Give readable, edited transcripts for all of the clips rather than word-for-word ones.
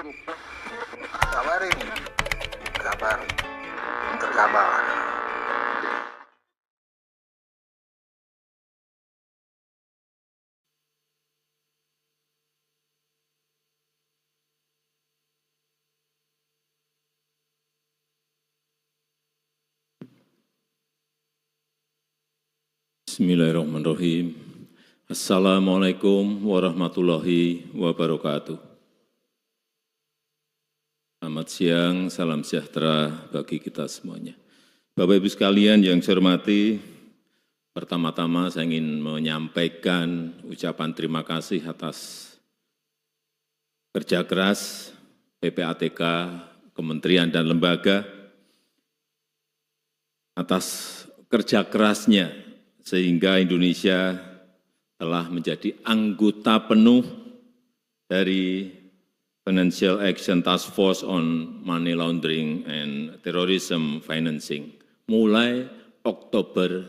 Kabarin, kabar, terkabar. Bismillahirrahmanirrahim. Assalamualaikum warahmatullahi wabarakatuh. Selamat siang, salam sejahtera bagi kita semuanya. Bapak Ibu sekalian yang saya hormati, pertama-tama saya ingin menyampaikan ucapan terima kasih atas kerja keras PPATK, kementerian dan lembaga, atas kerja kerasnya sehingga Indonesia telah menjadi anggota penuh dari Financial Action Task Force on Money Laundering and Terrorism Financing mulai Oktober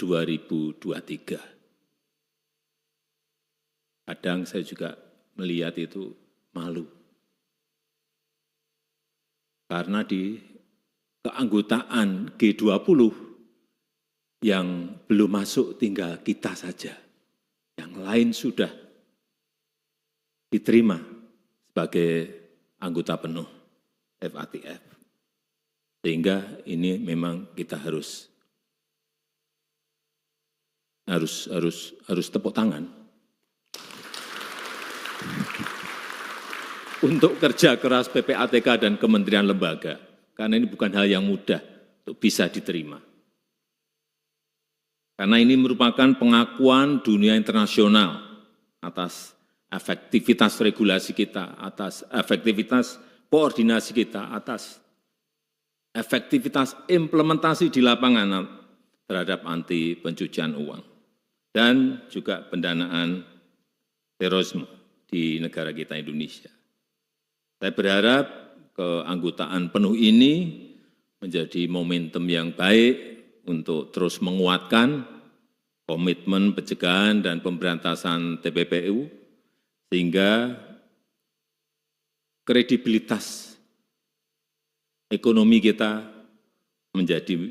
2023. Kadang saya juga melihat itu malu. Karena di keanggotaan G20 yang belum masuk tinggal kita saja. Yang lain sudah diterima sebagai anggota penuh FATF. Sehingga ini memang kita harus tepuk tangan untuk kerja keras PPATK dan kementerian lembaga. Karena ini bukan hal yang mudah untuk bisa diterima. Karena ini merupakan pengakuan dunia internasional atas efektivitas regulasi kita, atas efektivitas koordinasi kita, atas efektivitas implementasi di lapangan terhadap anti pencucian uang, dan juga pendanaan terorisme di negara kita Indonesia. Saya berharap keanggotaan penuh ini menjadi momentum yang baik untuk terus menguatkan komitmen pencegahan dan pemberantasan TPPU, sehingga kredibilitas ekonomi kita menjadi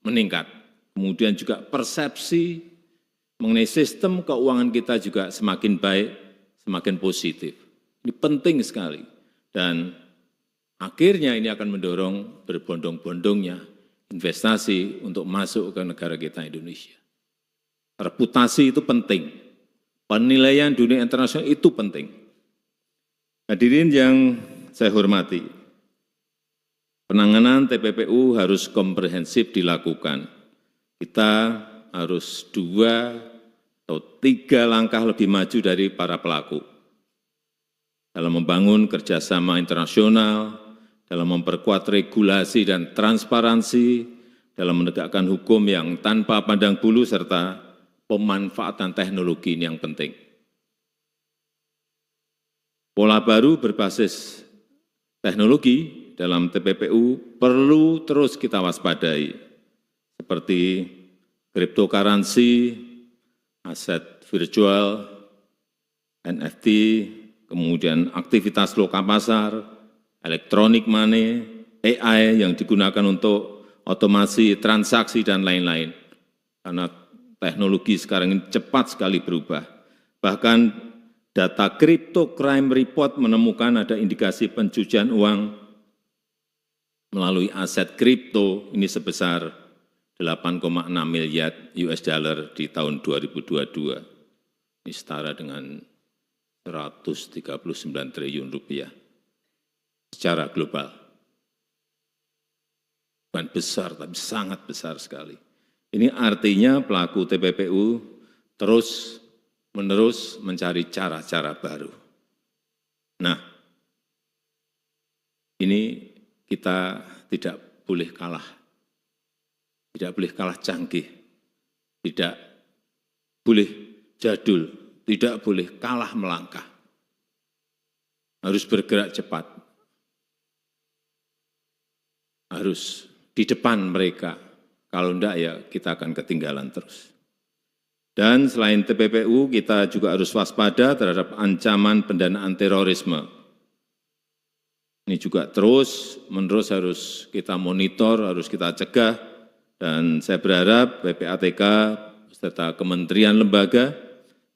meningkat. Kemudian juga persepsi mengenai sistem keuangan kita juga semakin baik, semakin positif. Ini penting sekali. Dan akhirnya ini akan mendorong berbondong-bondongnya investasi untuk masuk ke negara kita Indonesia. Reputasi itu penting. Penilaian dunia internasional itu penting. Hadirin yang saya hormati, penanganan TPPU harus komprehensif dilakukan. Kita harus 2 atau 3 langkah lebih maju dari para pelaku dalam membangun kerjasama internasional, dalam memperkuat regulasi dan transparansi, dalam menegakkan hukum yang tanpa pandang bulu, serta pemanfaatan teknologi ini yang penting. Pola baru berbasis teknologi dalam TPPU perlu terus kita waspadai, seperti cryptocurrency, aset virtual, NFT, kemudian aktivitas lokal pasar, elektronik money, AI yang digunakan untuk otomasi transaksi dan lain-lain. Karena teknologi sekarang ini cepat sekali berubah. Bahkan data Crypto Crime Report menemukan ada indikasi pencucian uang melalui aset kripto ini sebesar 8,6 miliar US dollar di tahun 2022. Ini setara dengan 139 triliun rupiah. Secara global. Bukan besar, tapi sangat besar sekali. Ini artinya pelaku TPPU terus-menerus mencari cara-cara baru. Nah, ini kita tidak boleh kalah. Tidak boleh kalah canggih. Tidak boleh jadul. Tidak boleh kalah melangkah. Harus bergerak cepat. Harus di depan mereka. Kalau enggak ya kita akan ketinggalan terus. Dan selain TPPU, kita juga harus waspada terhadap ancaman pendanaan terorisme. Ini juga terus-menerus harus kita monitor, harus kita cegah, dan saya berharap PPATK serta kementerian lembaga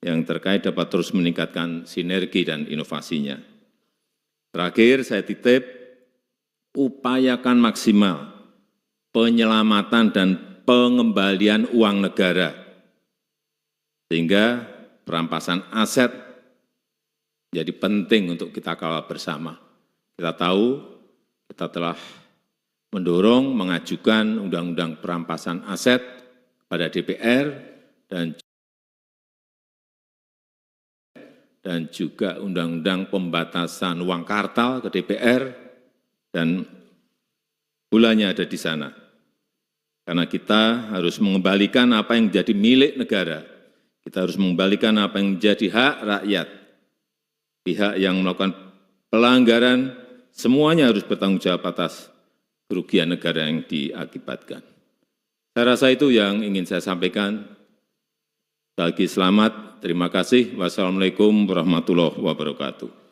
yang terkait dapat terus meningkatkan sinergi dan inovasinya. Terakhir, saya titip, upayakan maksimal penyelamatan dan pengembalian uang negara, sehingga perampasan aset jadi penting untuk kita kawal bersama. Kita tahu, kita telah mendorong mengajukan undang-undang perampasan aset pada DPR dan juga undang-undang pembatasan uang kartal ke DPR, dan bulannya ada di sana. Karena kita harus mengembalikan apa yang menjadi milik negara, kita harus mengembalikan apa yang menjadi hak rakyat. Pihak yang melakukan pelanggaran semuanya harus bertanggung jawab atas kerugian negara yang diakibatkan. Saya rasa itu yang ingin saya sampaikan. Sekali lagi selamat, terima kasih. Wassalamualaikum warahmatullahi wabarakatuh.